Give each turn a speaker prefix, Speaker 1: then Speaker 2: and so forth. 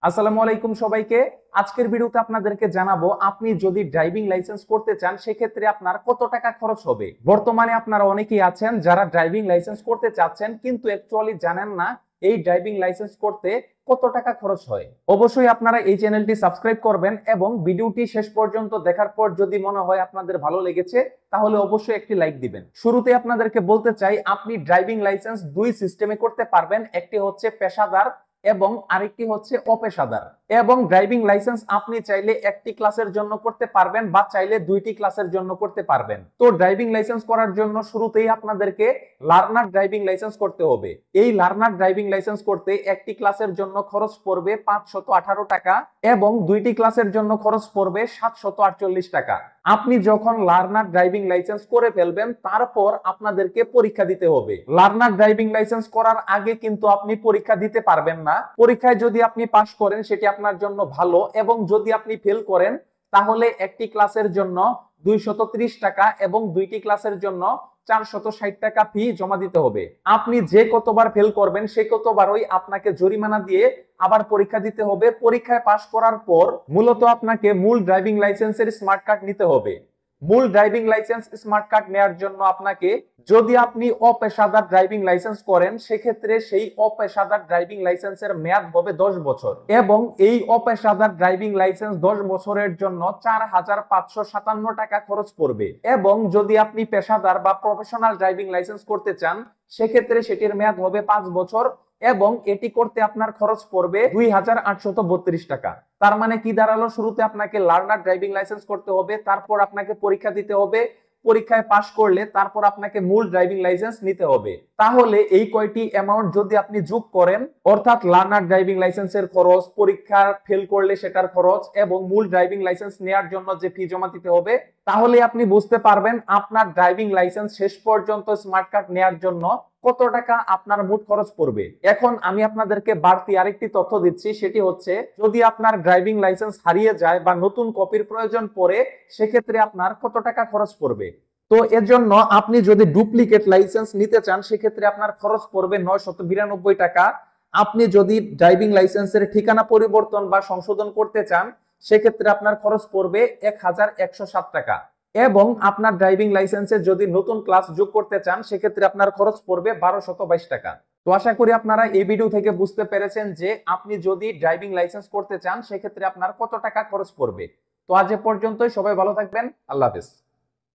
Speaker 1: আসসালামু আলাইকুম সবাইকে। আজকের ভিডিওতে আপনাদেরকে জানাবো আপনি যদি ড্রাইভিং লাইসেন্স করতে চান সেক্ষেত্রে আপনার কত টাকা খরচ হবে। বর্তমানে আপনারা অনেকেই আছেন যারা ড্রাইভিং লাইসেন্স করতে চাচ্ছেন কিন্তু অ্যাকচুয়ালি জানেন না এই ড্রাইভিং লাইসেন্স করতে কত টাকা খরচ হয়। অবশ্যই আপনারা এই চ্যানেলটি সাবস্ক্রাইব করবেন এবং ভিডিওটি শেষ পর্যন্ত দেখার পর যদি মনে হয় আপনাদের ভালো লেগেছে তাহলে অবশ্যই একটি লাইক দিবেন। শুরুতে আপনাদেরকে বলতে চাই আপনি ড্রাইভিং লাইসেন্স দুই সিস্টেমে করতে পারবেন, একটি হচ্ছে পেশাদার এবং আরেকটি হচ্ছে অপেশাদার। এবং ড্রাইভিং লাইসেন্স আপনি চাইলে একটি ক্লাসের জন্য করতে পারবেন বা চাইলে দুইটি ক্লাসের জন্য করতে পারবেন। তো ড্রাইভিং লাইসেন্স করার জন্য শুরুতেই আপনাদেরকে লার্নার ড্রাইভিং লাইসেন্স করতে হবে। এই লার্নার ড্রাইভিং লাইসেন্স করতে একটি ক্লাসের জন্য খরচ পড়বে 518 টাকা এবং দুইটি ক্লাসের জন্য খরচ পড়বে 748 টাকা। আপনি যখন লার্নার ড্রাইভিং লাইসেন্স করে ফেলবেন তারপর আপনাদেরকে পরীক্ষা দিতে হবে। লার্নার ড্রাইভিং লাইসেন্স করার আগে কিন্তু আপনি পরীক্ষা দিতে পারবেন না। পরীক্ষায় যদি আপনি পাস করেন সেটি আপনার জন্য ভালো, এবং যদি আপনি ফেল করেন তাহলে একটি ক্লাসের জন্য 230 টাকা এবং দুইটি ক্লাসের জন্য 460 টাকা ফি জমা দিতে হবে। আপনি যে কতবার ফেল করবেন সে কতবারই আপনাকে জরিমানা দিয়ে আবার পরীক্ষা দিতে হবে। পরীক্ষায় পাস করার পর মূলত আপনাকে মূল ড্রাইভিং লাইসেন্সের স্মার্ট কার্ড নিতে হবে। মূল ড্রাইভিং লাইসেন্স স্মার্ট কার্ড নেওয়ার জন্য আপনাকে, যদি আপনি অপেশাদার ড্রাইভিং লাইসেন্স করেন সেক্ষেত্রে সেই অপেশাদার ড্রাইভিং লাইসেন্সের মেয়াদ হবে 10 বছর এবং এই অপেশাদার ড্রাইভিং লাইসেন্স 10 বছরের জন্য 4557 টাকা খরচ পড়বে। এবং যদি আপনি পেশাদার বা প্রফেশনাল ড্রাইভিং লাইসেন্স করতে চান সেক্ষেত্রে সেটির মেয়াদ হবে 5 বছর এবং এটি করতে আপনার খরচ পড়বে 2832 টাকা। তার মানে কি দাঁড়ালো, শুরুতে আপনাকে লার্নার ড্রাইভিং লাইসেন্স করতে হবে, তারপর আপনাকে পরীক্ষা দিতে হবে, পরীক্ষায় পাশ করলে তারপর আপনাকে মূল ড্রাইভিং লাইসেন্স নিতে হবে। তাহলে এই কয়টি অ্যামাউন্ট যদি আপনি যোগ করেন, অর্থাৎ লার্নার ড্রাইভিং লাইসেন্সের খরচ, পরীক্ষা ফেল করলে সেটার খরচ এবং মূল ড্রাইভিং লাইসেন্স নেওয়ার জন্য যে ফি জমা দিতে হবে, তাহলে আপনি বুঝতে পারবেন আপনার ড্রাইভিং লাইসেন্স শেষ পর্যন্ত স্মার্ট কার্ড নেওয়ার জন্য কত টাকা আপনার মোট খরচ পড়বে। এখন আমি আপনাদেরকে বাড়তি আরেকটি তথ্য দিচ্ছি, সেটি হচ্ছে যদি আপনার ড্রাইভিং লাইসেন্স হারিয়ে যায় বা নতুন কপির প্রয়োজন পড়ে সেক্ষেত্রে আপনার কত টাকা খরচ পড়বে। তো এর জন্য আপনি যদি ডুপ্লিকেট লাইসেন্স নিতে চান সেক্ষেত্রে আপনার খরচ পড়বে 992 টাকা। আপনি যদি ড্রাইভিং লাইসেন্সের ঠিকানা পরিবর্তন বা সংশোধন করতে চান সেক্ষেত্রে আপনার খরচ পড়বে 1107 টাকা। এবং আপনার ড্রাইভিং লাইসেন্সে যদি নতুন ক্লাস যোগ করতে চান সেক্ষেত্রে আপনার খরচ পড়বে 1222 টাকা। তো আশা করি আপনারা এই ভিডিও থেকে বুঝতে পেরেছেন যে আপনি যদি ড্রাইভিং লাইসেন্স করতে চান সেক্ষেত্রে আপনার কত টাকা খরচ পড়বে। তো আজ এ পর্যন্তই, সবাই ভালো থাকবেন, আল্লাহ হাফেজ।